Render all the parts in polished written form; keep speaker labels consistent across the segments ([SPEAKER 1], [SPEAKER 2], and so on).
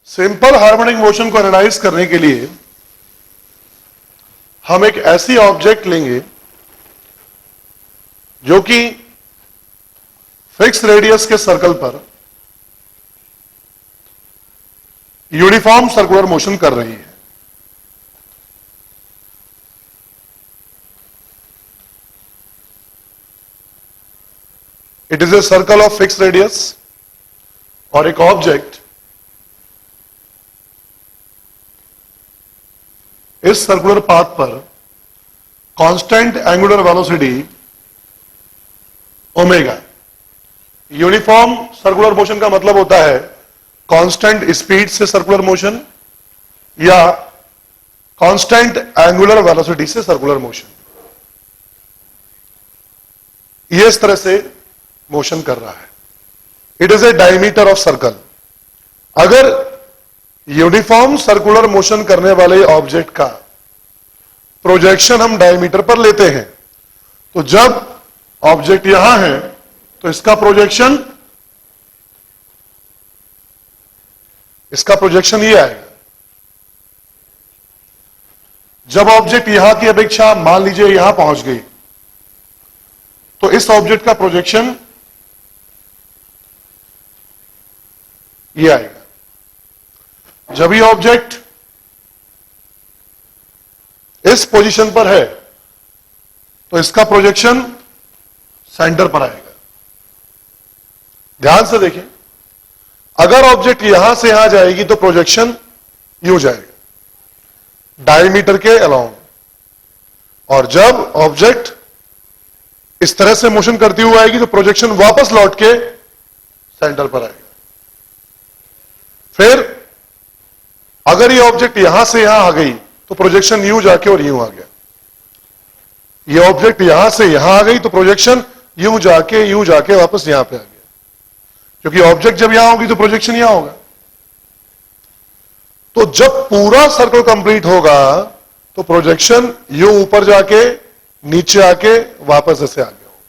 [SPEAKER 1] Simple harmonic motion को analyse करने के लिए हम एक ऐसी ऑब्जेक्ट लेंगे जो कि फिक्स रेडियस के सर्कल पर यूनिफॉर्म सर्कुलर मोशन कर रही है। It is a circle of fix radius और एक ऑब्जेक्ट इस सर्कुलर पाथ पर constant angular velocity omega. Uniform circular motion का मतलब होता है कांस्टेंट स्पीड से सर्कुलर मोशन या कांस्टेंट एंगुलर वेलोसिटी से सर्कुलर मोशन। ये इस तरह से मोशन कर रहा है। It is a diameter of circle. अगर यूनिफॉर्म सर्कुलर मोशन करने वाले ऑब्जेक्ट का प्रोजेक्शन हम डायमीटर पर लेते हैं तो जब ऑब्जेक्ट यहां है तो इसका प्रोजेक्शन ये आएगा। जब ऑब्जेक्ट यहां की अपेक्षा मान लीजिए यहां पहुंच गई तो इस ऑब्जेक्ट का प्रोजेक्शन ये आएगा। जब ये ऑब्जेक्ट इस पोजीशन पर है तो इसका प्रोजेक्शन सेंटर पर आएगा। ध्यान से देखें, अगर ऑब्जेक्ट यहां से यहां जाएगी तो प्रोजेक्शन यूं जाएगा डायमीटर के अलोंग, और जब ऑब्जेक्ट इस तरह से मोशन करती हुई आएगी तो प्रोजेक्शन वापस लौट के सेंटर पर आएगा। फिर अगर ये ऑब्जेक्ट यहां से यहां आ गई तो प्रोजेक्शन यूं जाके और यूं आ गया। ये ऑब्जेक्ट यहां से यहां आ गई तो प्रोजेक्शन यूं जाके वापस यहां पे आ गया, क्योंकि ऑब्जेक्ट जब यहां होगी तो प्रोजेक्शन यहां होगा। तो जब पूरा सर्कल कंप्लीट होगा तो प्रोजेक्शन यूं ऊपर जाके नीचे आके वापस ऐसे आ गया होगा।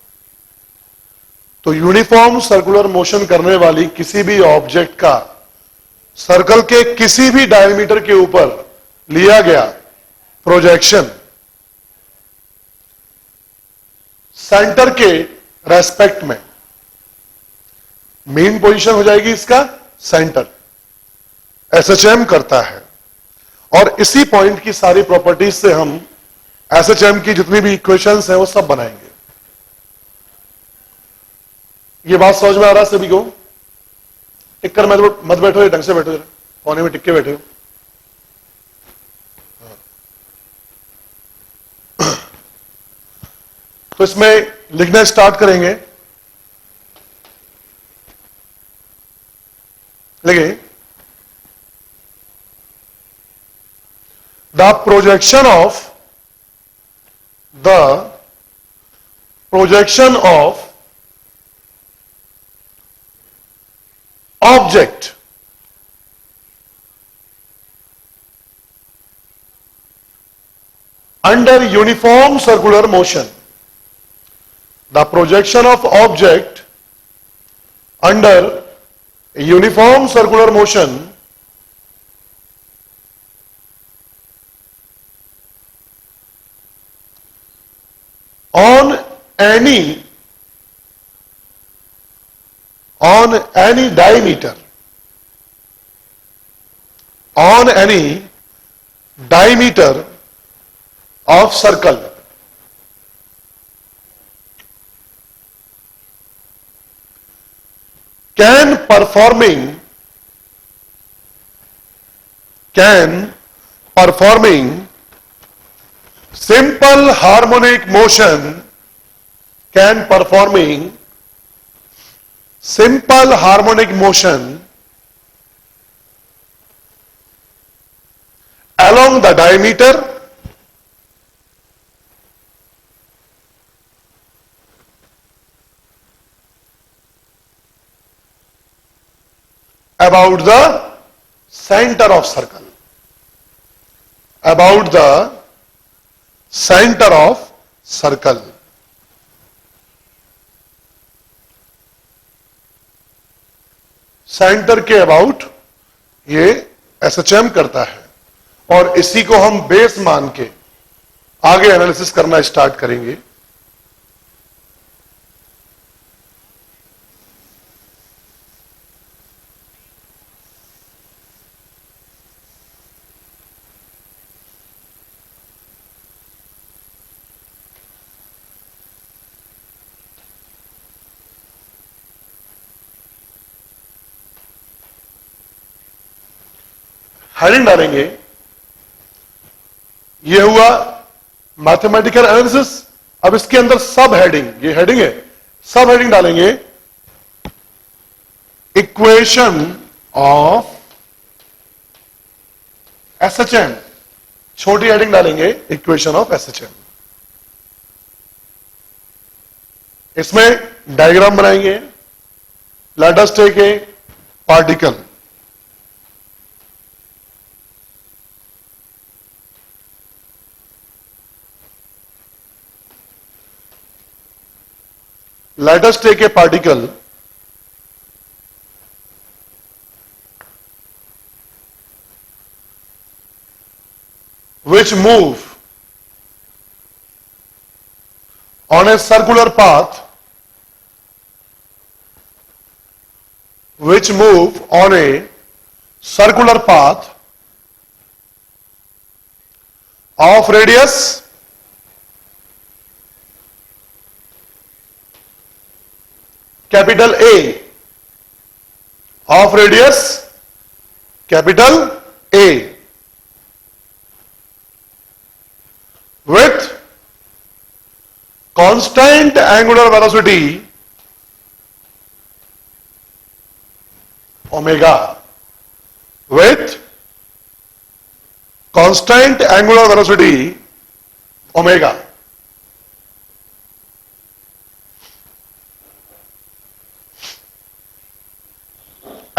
[SPEAKER 1] तो यूनिफॉर्म सर्कुलर मोशन करने वाली किसी भी ऑब्जेक्ट का सर्कल के किसी भी डायमीटर के ऊपर लिया गया प्रोजेक्शन सेंटर के रेस्पेक्ट में मेन पोजीशन हो जाएगी इसका सेंटर, एसएचएम करता है। और इसी पॉइंट की सारी प्रॉपर्टीज से हम एसएचएम की जितनी भी इक्वेशंस हैं वो सब बनाएंगे। ये बात समझ में आ रहा है सभी को? टिक कर मत बैठो, ये ढंग से बैठो, कोने में टिक के बैठे हो। तो इसमें लिखना स्टार्ट करेंगे। लिखिए, the projection of object under uniform circular motion. The projection of object under uniform circular motion on any diameter of circle can performing simple harmonic motion along the diameter about the center of circle. Centre के about ये SHM करता है, और इसी को हम base मान के आगे एनालिसिस करना स्टार्ट करेंगे। हेडिंग डालेंगे, ये हुआ मैथमेटिकल एनालिसिस। अब इसके अंदर सब हेडिंग, ये हेडिंग है, सब हेडिंग डालेंगे इक्वेशन ऑफ एसएचएम। छोटी हेडिंग डालेंगे इक्वेशन ऑफ एसएचएम। इसमें डायग्राम बनाएंगे। Let us take a particle, let us take a particle which move on a circular path, which move on a circular path of radius capital A, of radius capital A, with constant angular velocity omega, with constant angular velocity omega.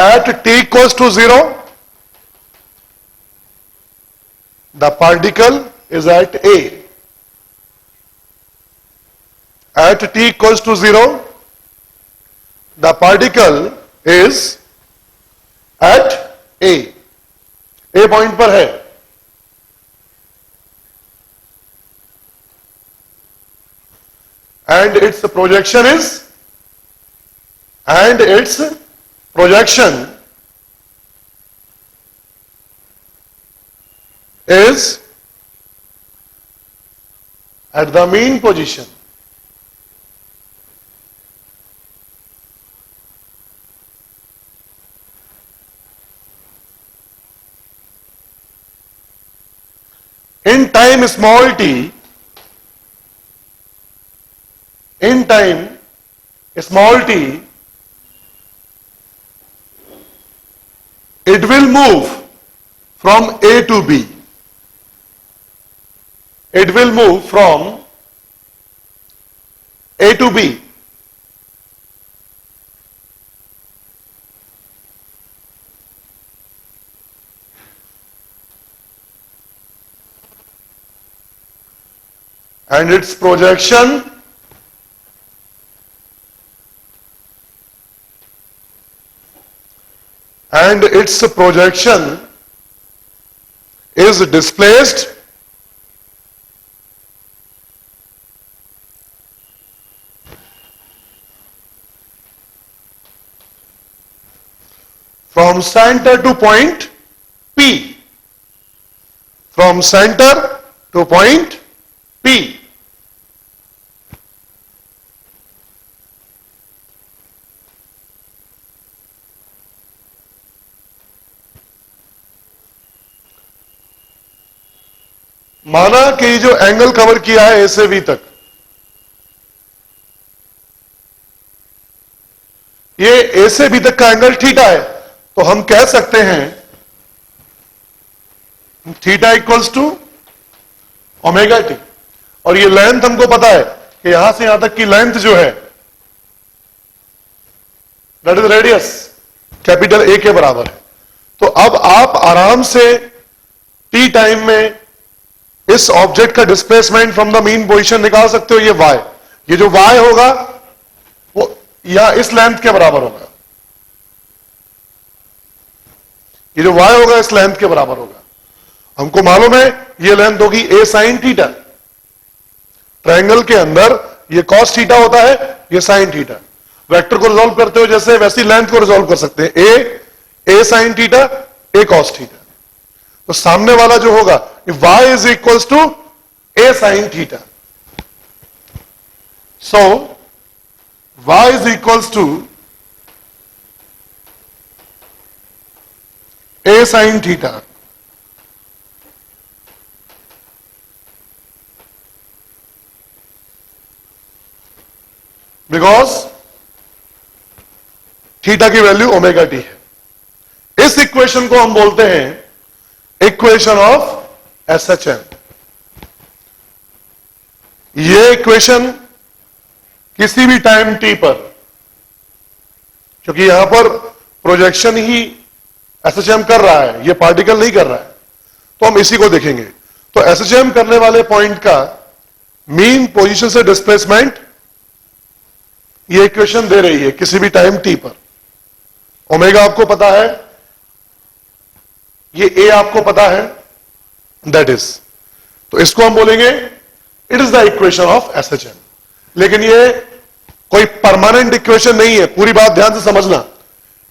[SPEAKER 1] At t equals to 0, the particle is at A. At t equals to 0, the particle is at A. A point पर है। And its projection is at the mean position. In time small t, in time small t, it will move from A to B. It will move from A to B. And its projection is displaced from center to point P. From center to point P. माना कि जो angle cover किया है ए से B तक, ये ए से B तक का एंगल थीटा है, तो हम कह सकते हैं theta equals to omega t. और ये लेंथ हमको पता है कि यहां से यहां तक की लेंथ जो है that is radius capital A के बराबर है। तो अब आप आराम से टी टाइम में इस ऑब्जेक्ट का displacement from the mean position निकाल सकते हो। ये y, ये जो y होगा वो यहां इस लेंथ के बराबर होगा। ये जो y होगा इस लेंथ के बराबर होगा। हमको मालूम है ये लेंथ होगी a sin थीटा। ट्रायंगल के अंदर ये cos थीटा होता है, ये sin थीटा। वेक्टर को रिजॉल्व करते हो जैसे, वैसी लेंथ को रिजॉल्व कर सकते हैं। a sin theta, a cos theta. तो सामने वाला जो होगा y is equals to a sin theta. So y is equals to a sin theta. Because theta की वैल्यू ओमेगा टी है। इस इक्वेशन को हम बोलते हैं इक्वेशन ऑफ एसएचएम। ये इक्वेशन किसी भी टाइम टी पर, क्योंकि यहां पर प्रोजेक्शन ही एसएचएम कर रहा है, ये पार्टिकल नहीं कर रहा है, तो हम इसी को देखेंगे। तो एसएचएम करने वाले पॉइंट का मीन पोजीशन से डिस्प्लेसमेंट ये इक्वेशन दे रही है किसी भी टाइम टी पर। ओमेगा आपको पता है, ये ए आपको पता है, दैट इज, तो इसको हम बोलेंगे it is the equation of SHM. लेकिन ये कोई परमानेंट इक्वेशन नहीं है, पूरी बात ध्यान से समझना।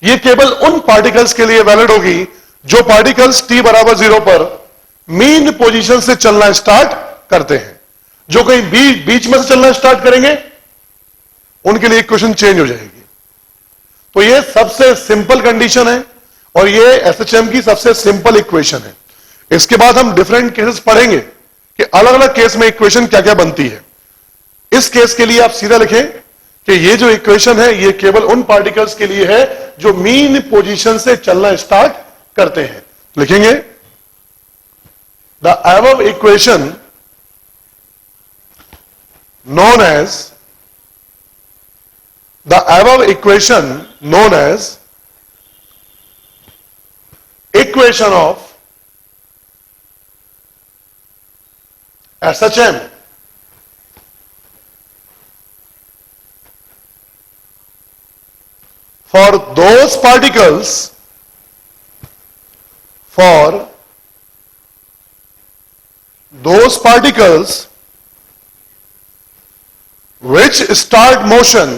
[SPEAKER 1] ये केवल उन पार्टिकल्स के लिए वैलिड होगी जो पार्टिकल्स t बराबर 0 पर मीन पोजीशन से चलना स्टार्ट करते हैं। जो कहीं बीच में से चलना स्टार्ट करेंगे उनके लिए इक्वेशन चेंज हो जाएगी। तो ये सबसे सिंपल कंडीशन है और ये एसएचएम की सबसे सिंपल इक्वेशन है। इसके बाद हम डिफरेंट केसेस पढ़ेंगे कि अलग अलग केस में इक्वेशन क्या क्या बनती है। इस केस के लिए आप सीधा लिखें कि ये जो इक्वेशन है ये केवल उन पार्टिकल्स के लिए है जो मीन पोजीशन से चलना स्टार्ट करते हैं। लिखेंगे the above equation known as the above equation known as equation of SHM for those particles which start motion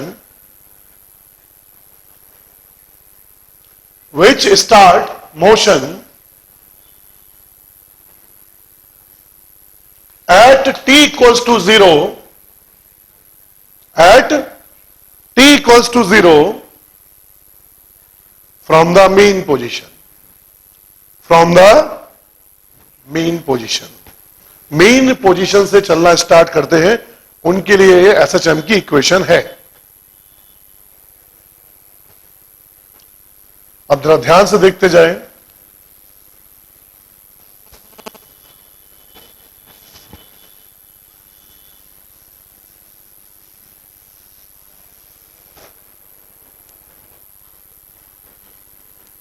[SPEAKER 1] at t equals to 0 from the mean position mean position से चलना start करते हैं, उनके लिए ये एसएचएम की equation है। अब जरा ध्यान से देखते जाएं।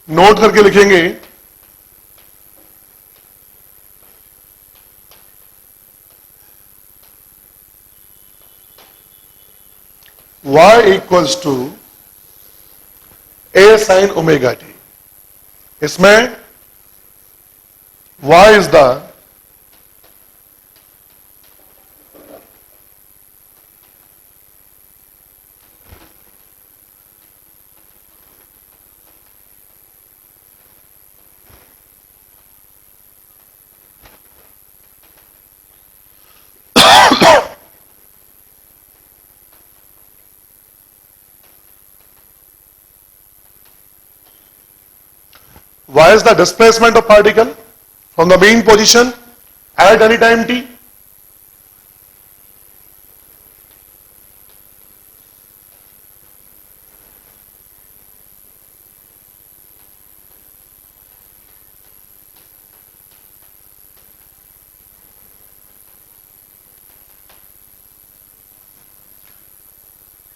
[SPEAKER 1] नोट करके लिखेंगे y equals to a sin omega t। इसमें y is the y is the displacement of particle from the mean position at any time t।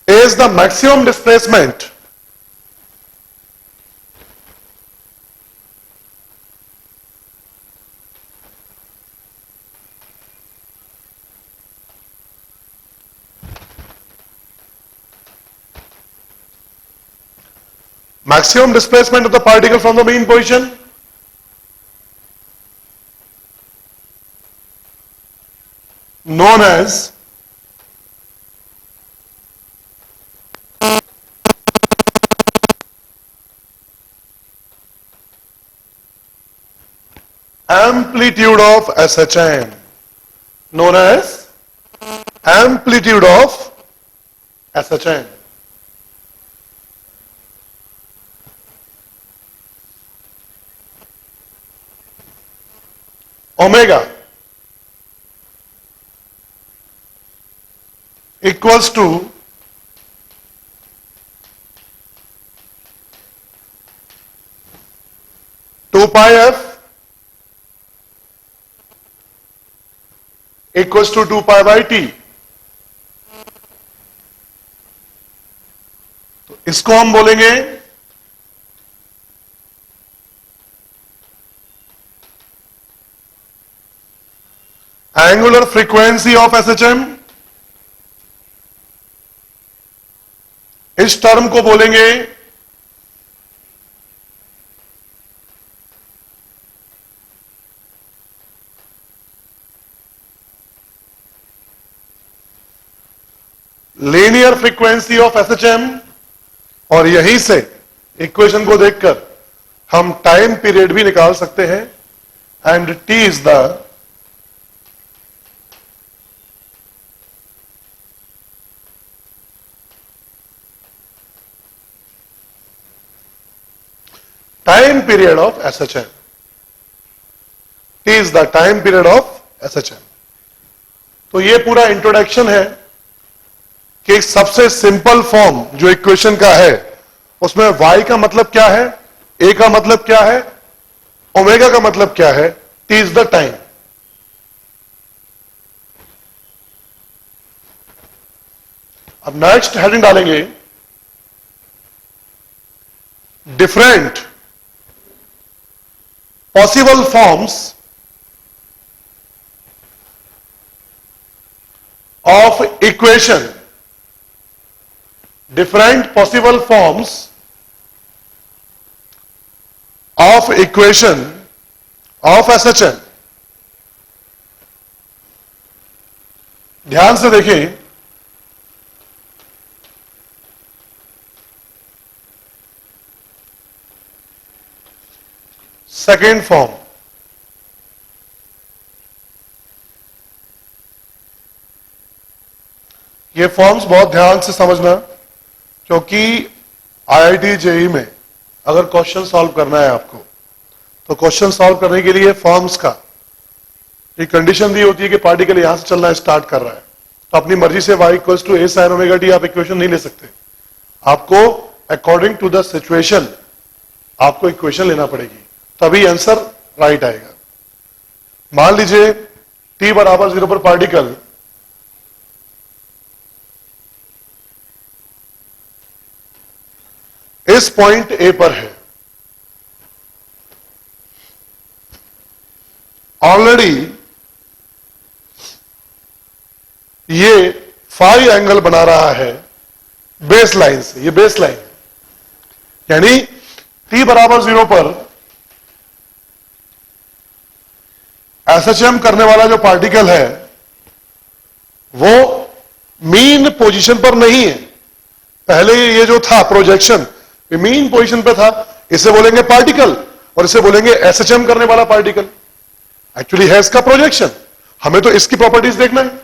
[SPEAKER 1] is the maximum displacement of the particle from the mean position known as amplitude of SHM, known as amplitude of SHM. Omega equals to two pi f equals to 2 pi by t. तो इसको हम बोलेंगे angular frequency of SHM. इस term को बोलेंगे linear frequency of SHM. और यहीं से इक्वेशन को देखकर हम टाइम पीरियड भी निकाल सकते हैं. And T is the time period of SHM. T is the time period of SHM. तो ये पूरा इंट्रोडक्शन है कि सबसे सिंपल फॉर्म जो इक्वेशन का है उसमें y का मतलब क्या है, a का मतलब क्या है, ओमेगा का मतलब क्या है, t इज द टाइम. अब नेक्स्ट हेडिंग डालेंगे different possible forms of equation. Different possible forms of equation of SHM. ध्यान से देखें. सेकेंड फॉर्म, ये फॉर्म्स बहुत ध्यान से समझना, क्योंकि आईआईटी जेईई में अगर क्वेश्चन सॉल्व करना है आपको तो क्वेश्चन सॉल्व करने के लिए फॉर्म्स का एक कंडीशन दी होती है कि पार्टिकल यहां से चलना स्टार्ट कर रहा है तो अपनी मर्जी से y equals to a sin omega t आप इक्वेशन नहीं ले सकते. आपको अकॉर्डिंग टू द सिचुएशन आपको इक्वेशन लेना पड़ेगी, तभी आंसर राइट आएगा. मान लीजिए t बराबर 0 पर पार्टिकल इस पॉइंट ए पर है. ऑलरेडी ये फाई एंगल बना रहा है बेस लाइन से. ये बेस लाइन यानी t बराबर 0 पर एसएचएम करने वाला जो पार्टिकल है वो मीन पोजीशन पर नहीं है. पहले ये जो था प्रोजेक्शन मीन पोजीशन पे था, इसे बोलेंगे पार्टिकल और इसे बोलेंगे एसएचएम करने वाला पार्टिकल. एक्चुअली है इसका प्रोजेक्शन, हमें तो इसकी प्रॉपर्टीज देखना है.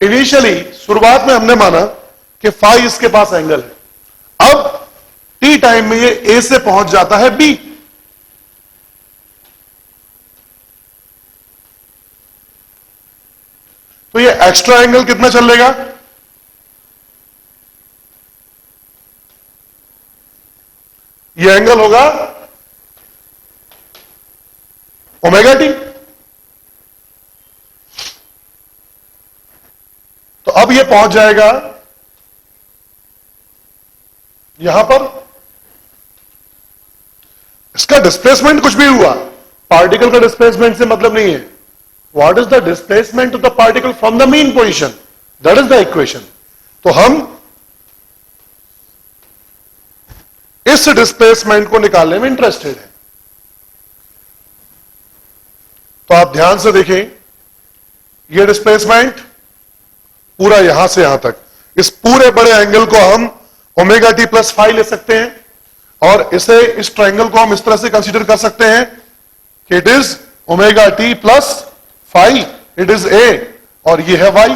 [SPEAKER 1] इनिशियली शुरुआत में हमने माना कि फाई इसके पास एंगल है. अब टी टाइम में ये ए से पहुंच जाता है बी. तो ये एक्स्ट्रा एंगल कितना चलेगा, ये एंगल होगा ओमेगा टी. तो अब ये पहुंच जाएगा यहां पर. इसका डिस्प्लेसमेंट कुछ भी हुआ, पार्टिकल का डिस्प्लेसमेंट से मतलब नहीं है. What is the displacement of the particle from the mean position, that is the equation. तो हम इस डिस्प्लेसमेंट को निकालने में इंटरेस्टेड है. तो आप ध्यान से देखें, ये डिस्प्लेसमेंट पूरा यहां से यहां तक, इस पूरे बड़े एंगल को हम ओमेगा टी प्लस फाइव ले सकते हैं, और इसे इस ट्रायंगल को हम इस तरह से कंसीडर कर सकते हैं कि it is omega t plus five, it is a, और ये है वाई।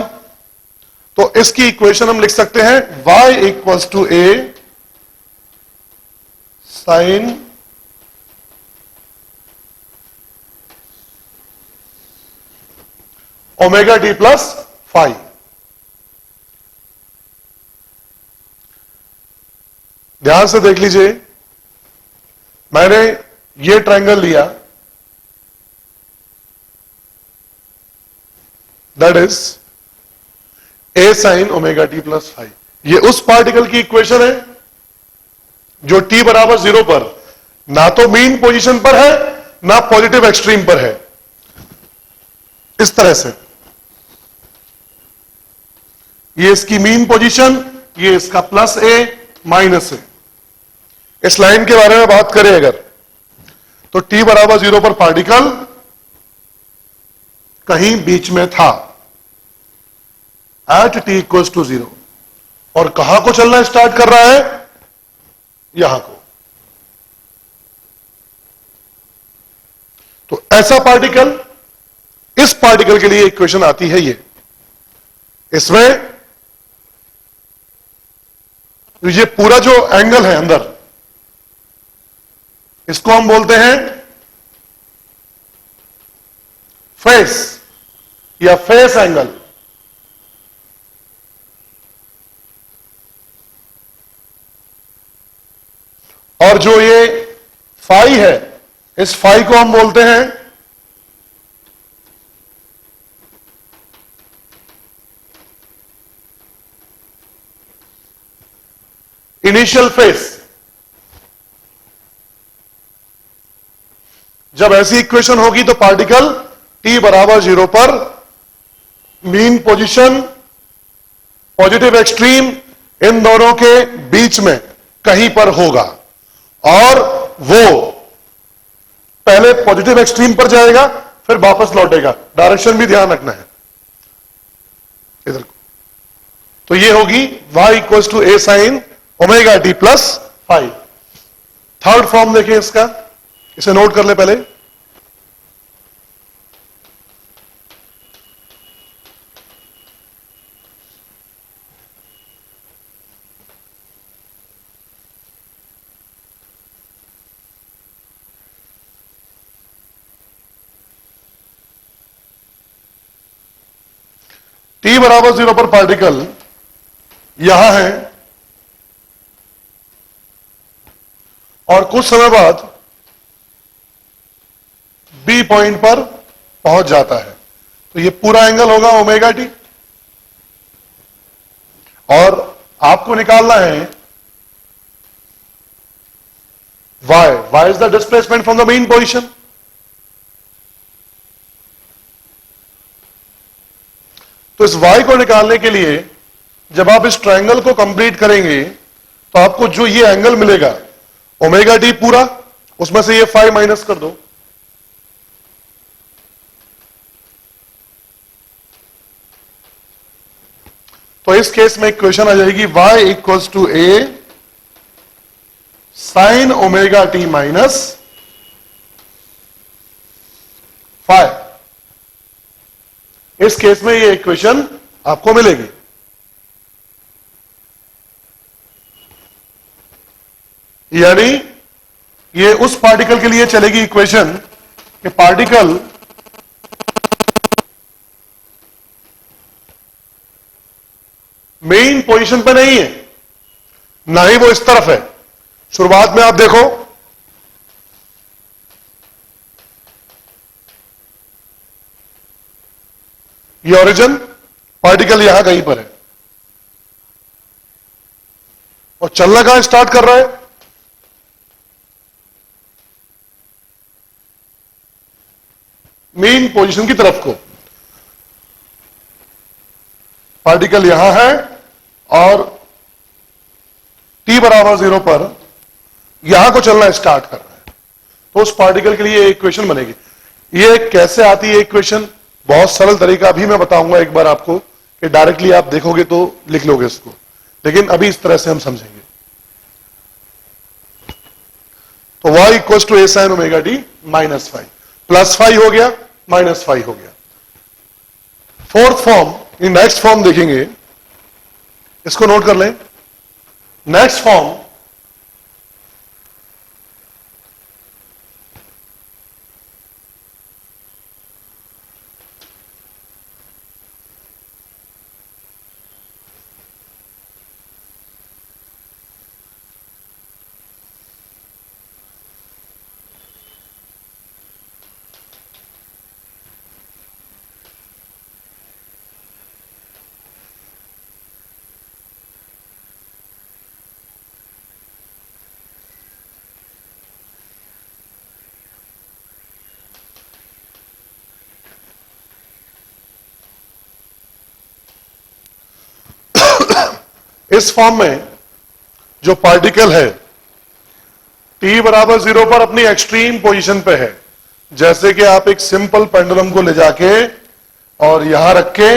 [SPEAKER 1] तो इसकी इक्वेशन हम लिख सकते हैं y equals to a sine omega t plus five. ध्यान से देख लीजिए, मैंने ये ट्रायंगल लिया, that is a sine omega t plus five. ये उस पार्टिकल की इक्वेशन है जो t बराबर 0 पर ना तो मीन पोजीशन पर है ना पॉजिटिव एक्सट्रीम पर है, इस तरह से। ये इसकी मीन पोजीशन, ये इसका प्लस ए माइनस ए। इस लाइन के बारे में बात करें अगर, तो t बराबर 0 पर पार्टिकल कहीं बीच में था, एट t इक्वल्स टू 0, और कहां को चलना स्टार्ट कर रहा है, यहां को। तो ऐसा पार्टिकल, इस पार्टिकल के लिए इक्वेशन आती है ये, इसमें ये पूरा जो एंगल है अंदर, इसको हम बोलते हैं फेस या फेस एंगल। और जो ये फाई है, इस फाई को हम बोलते हैं इनिशियल फेस। जब ऐसी इक्वेशन होगी तो पार्टिकल t बराबर 0 पर मीन पोजीशन, पॉजिटिव एक्सट्रीम, इन दोनों के बीच में कहीं पर होगा, और वो पहले पॉजिटिव एक्सट्रीम पर जाएगा फिर वापस लौटेगा। डायरेक्शन भी ध्यान रखना है इधर को। तो ये होगी y equals to a sine omega t plus five. Third form देखें इसका, इसे नोट कर ले पहले। t बराबर 0 पर पार्टिकल यहां है, और कुछ समय बाद B पॉइंट पर पहुंच जाता है। तो ये पूरा एंगल होगा ओमेगा टी, और आपको निकालना है y is the displacement from the main position. तो इस y को निकालने के लिए जब आप इस ट्रायंगल को कंप्लीट करेंगे तो आपको जो ये एंगल मिलेगा ओमेगा टी पूरा, उसमें से ये फाइव माइनस कर दो, तो इस केस में इक्वेशन आ जाएगी y equals to a sine omega t minus five. इस केस में ये इक्वेशन आपको मिलेगी। यानी ये उस पार्टिकल के लिए चलेगी इक्वेशन कि पार्टिकल मेन पोजीशन पे नहीं है, ना ही वो इस तरफ है। शुरुआत में आप देखो, ये ओरिजिन, पार्टिकल यहां कहीं पर है, और चलना कहां स्टार्ट कर रहा है, मेन पोजीशन की तरफ को। पार्टिकल यहां है और t बराबर 0 पर यहां को चलना स्टार्ट कर रहा है, तो उस पार्टिकल के लिए इक्वेशन बनेगी। ये कैसे आती है इक्वेशन, बहुत सरल तरीका अभी मैं बताऊंगा एक बार आपको, कि डायरेक्टली आप देखोगे तो लिख लोगे इसको, लेकिन अभी इस तरह से हम समझेंगे। तो y equal to a sine omega t minus five, plus five हो गया, माइनस फाइव हो गया। फोर्थ फॉर्म, इन नेक्स्ट फॉर्म देखेंगे, इसको नोट कर लें। नेक्स्ट फॉर्म, इस फॉर्म में जो पार्टिकल है t बराबर 0 पर अपनी एक्सट्रीम पोजीशन पे है, जैसे कि आप एक सिंपल पेंडुलम को ले जाके और यहां रख के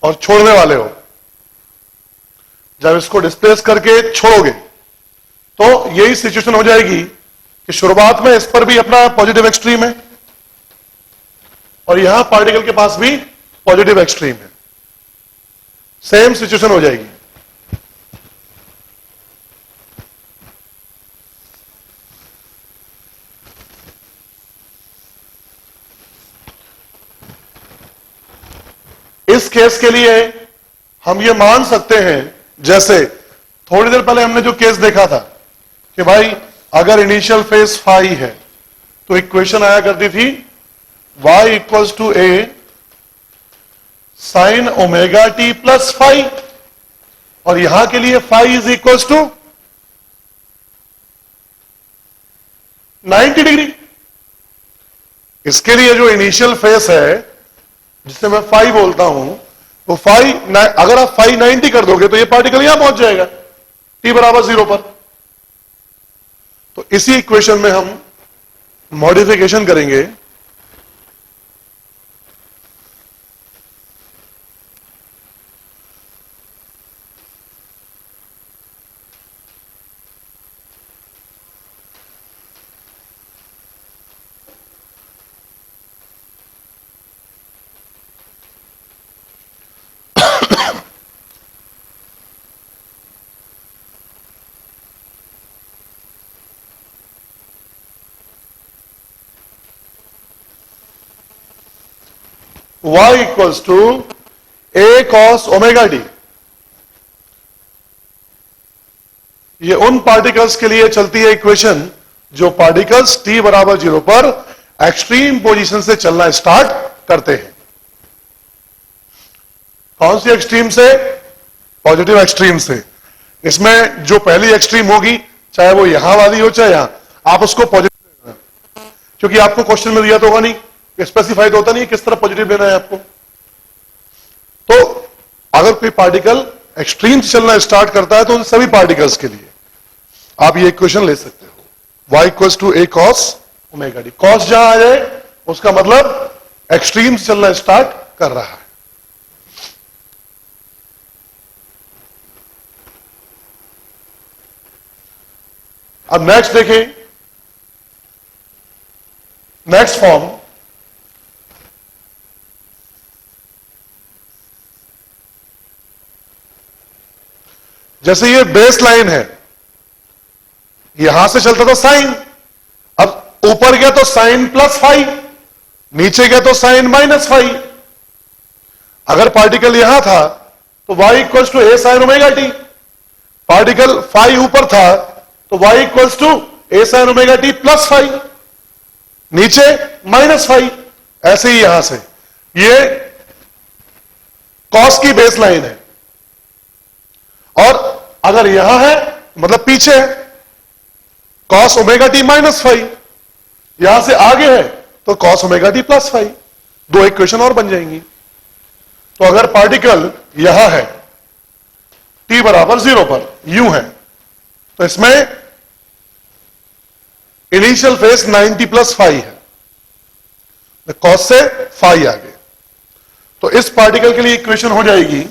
[SPEAKER 1] और छोड़ने वाले हो। जब इसको डिस्प्लेस करके छोड़ोगे तो यही सिचुएशन हो जाएगी कि शुरुआत में इस पर भी अपना पॉजिटिव एक्सट्रीम है और यहां पार्टिकल के पास भी पॉजिटिव एक्सट्रीम है। सेम सिचुएशन हो जाएगी। इस केस के लिए हम ये मान सकते हैं, जैसे थोड़ी देर पहले हमने जो केस देखा था कि भाई अगर इनिशियल फेज फाई है तो इक्वेशन आया करती थी y equals to a sine omega t plus phi, और यहां के लिए phi is equals to 90 degree. इसके लिए जो इनिशियल फेस है जिसे मैं फाई बोलता हूं, वो फाई, अगर आप फाई 90 कर दोगे तो ये पार्टिकल यहां पहुंच जाएगा t बराबर 0 पर। तो इसी इक्वेशन में हम मॉडिफिकेशन करेंगे। y equals to a cos omega t. ये उन पार्टिकल्स के लिए चलती है इक्वेशन जो पार्टिकल्स t बराबर 0 पर एक्सट्रीम पोजीशन से चलना स्टार्ट करते हैं। कौन सी एक्सट्रीम से? पॉजिटिव एक्सट्रीम से। इसमें जो पहली एक्सट्रीम होगी, चाहे वो यहां वाली हो चाहे यहां, आप उसको पॉजिटिव, क्योंकि आपको क्वेश्चन में दिया तो होगा नहीं, स्पेसिफाइड होता नहीं किस तरह पॉजिटिव लेना है आपको। तो अगर कोई पार्टिकल एक्सट्रीम से चलना स्टार्ट करता है तो उन सभी पार्टिकल्स के लिए आप ये इक्वेशन ले सकते हो, y equals to a cos omega t. Cos जहां आ जाए उसका मतलब एक्सट्रीम से चलना स्टार्ट कर रहा है। अब नेक्स्ट देखें, नेक्स्ट फॉर्म, जैसे ये बेस लाइन है, यहां से चलता था साइन, अब ऊपर गया तो साइन प्लस फाइव, नीचे गया तो साइन माइनस फाइव। अगर पार्टिकल यहां था तो y equals to a sine omega t, particle five ऊपर था तो y equals to a sine omega t plus five, नीचे माइनस फाइव। ऐसे ही यहां से ये कॉस की बेस लाइन है, और अगर यहां है मतलब पीछे है, cos omega t minus five, यहां से आगे है तो cos omega t plus five. दो इक्वेशन और बन जाएंगी। तो अगर पार्टिकल यहां है t बराबर 0 पर, यूं है, तो इसमें इनिशियल फेस 90 प्लस फाइव है, कॉस से फाई आगे। तो इस पार्टिकल के लिए इक्वेशन हो जाएगी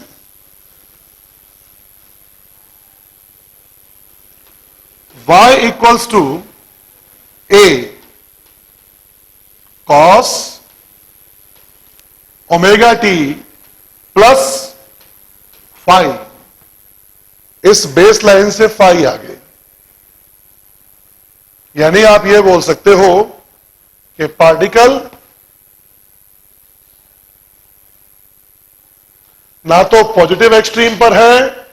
[SPEAKER 1] y equals to a cos omega t plus phi, इस बेस लाइन से फाई आगे। यानी आप यह बोल सकते हो कि पार्टिकल ना तो पॉजिटिव एक्सट्रीम पर है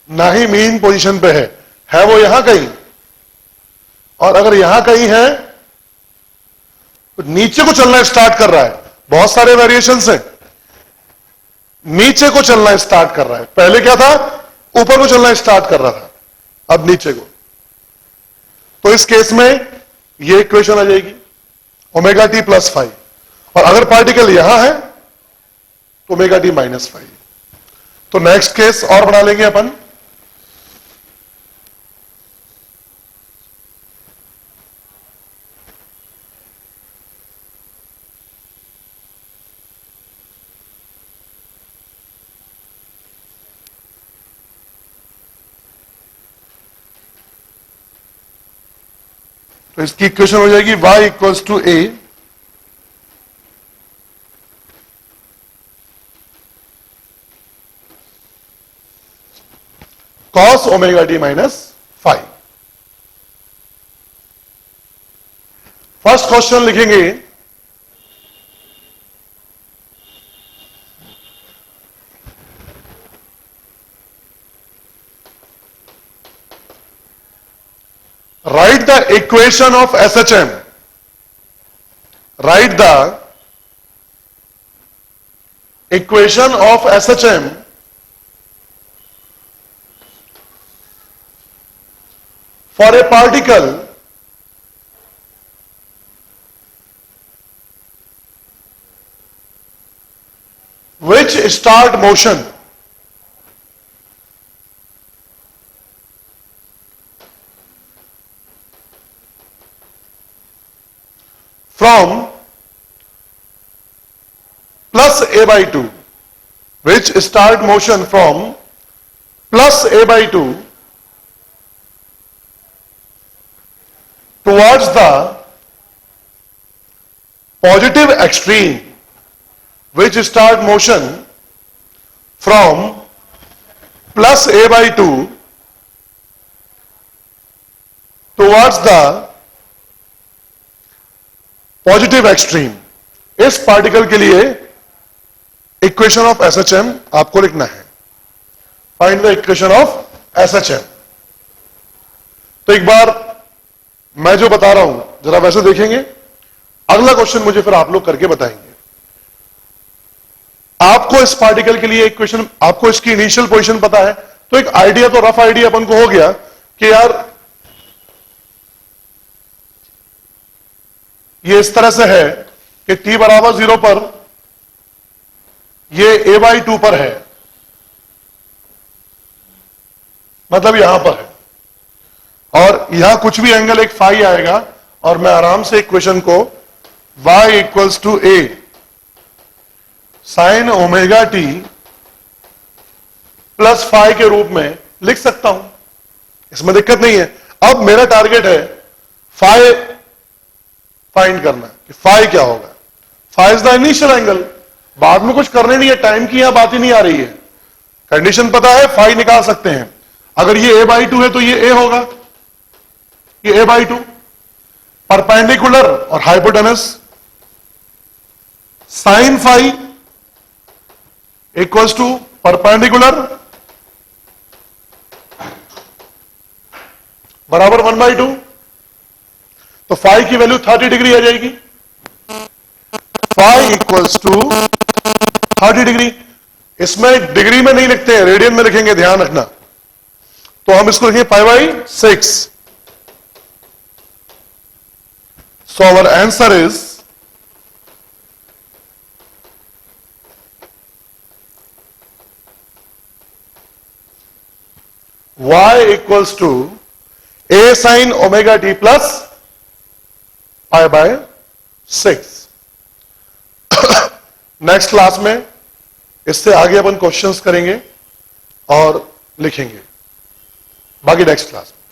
[SPEAKER 1] ना ही मीन पोजीशन पे है वो यहां कहीं। और अगर यहां कहीं है तो नीचे को चलना स्टार्ट कर रहा है। बहुत सारे वेरिएशंस हैं, नीचे को चलना स्टार्ट कर रहा है। पहले क्या था, ऊपर को चलना स्टार्ट कर रहा था, अब नीचे को। तो इस केस में यह इक्वेशन आ जाएगी ओमेगा टी प्लस फाइव। और अगर पार्टिकल यहां है तो ओमेगा टी माइनस फाइव। तो नेक्स्ट केस और बना लेंगे अपन। तो इसकी इक्वेशन हो जाएगी y equals to a cos omega t minus five. First question लिखेंगे write the equation of SHM. Write the equation of SHM for a particle which start motion from plus a by 2, which start motion from plus a by 2 towards the positive extreme, which start motion from plus a by 2 towards the positive extreme. इस particle के लिए equation of SHM आपको लिखना है। Find the equation of SHM. तो एक बार मैं जो बता रहा हूं जरा वैसे देखेंगे, अगला क्वेश्चन मुझे फिर आप लोग करके बताएंगे। आपको इस पार्टिकल के लिए इक्वेशन, आपको इसकी इनिशियल पोजीशन पता है, तो एक आइडिया तो रफ आइडिया अपन को हो गया कि यार ये इस तरह से है कि t बराबर 0 पर ये a बाई 2 पर है, मतलब यहां पर है। और यहां कुछ भी एंगल एक फाई आएगा और मैं आराम से इक्वेशन को y equals to a sine omega t plus phi के रूप में लिख सकता हूं, इसमें दिक्कत नहीं है। अब मेरा टारगेट है फाई फाइंड करना कि फाई क्या होगा। Phi is the initial angle, बाद में कुछ करने नहीं है, टाइम की यहां बात ही नहीं आ रही है। कंडीशन पता है, फाई निकाल सकते हैं। अगर ये a बाई 2 है तो ये a होगा, ये a बाई 2 परपेंडिकुलर और hypotenuse sine phi equals to perpendicular बराबर 1 बाई 2। तो फाई की वैल्यू 30 डिग्री आ जाएगी। Phi equals to 30 degree. इसमें डिग्री में नहीं लिखते हैं, रेडियन में लिखेंगे, ध्यान रखना। तो हम इसको लिखेंगे pi by 6। So our answer is y equals to a sine omega t plus pi by 6। Next class में इससे आगे अपन क्वेश्चंस करेंगे और लिखेंगे, बाकी नेक्स्ट क्लास में।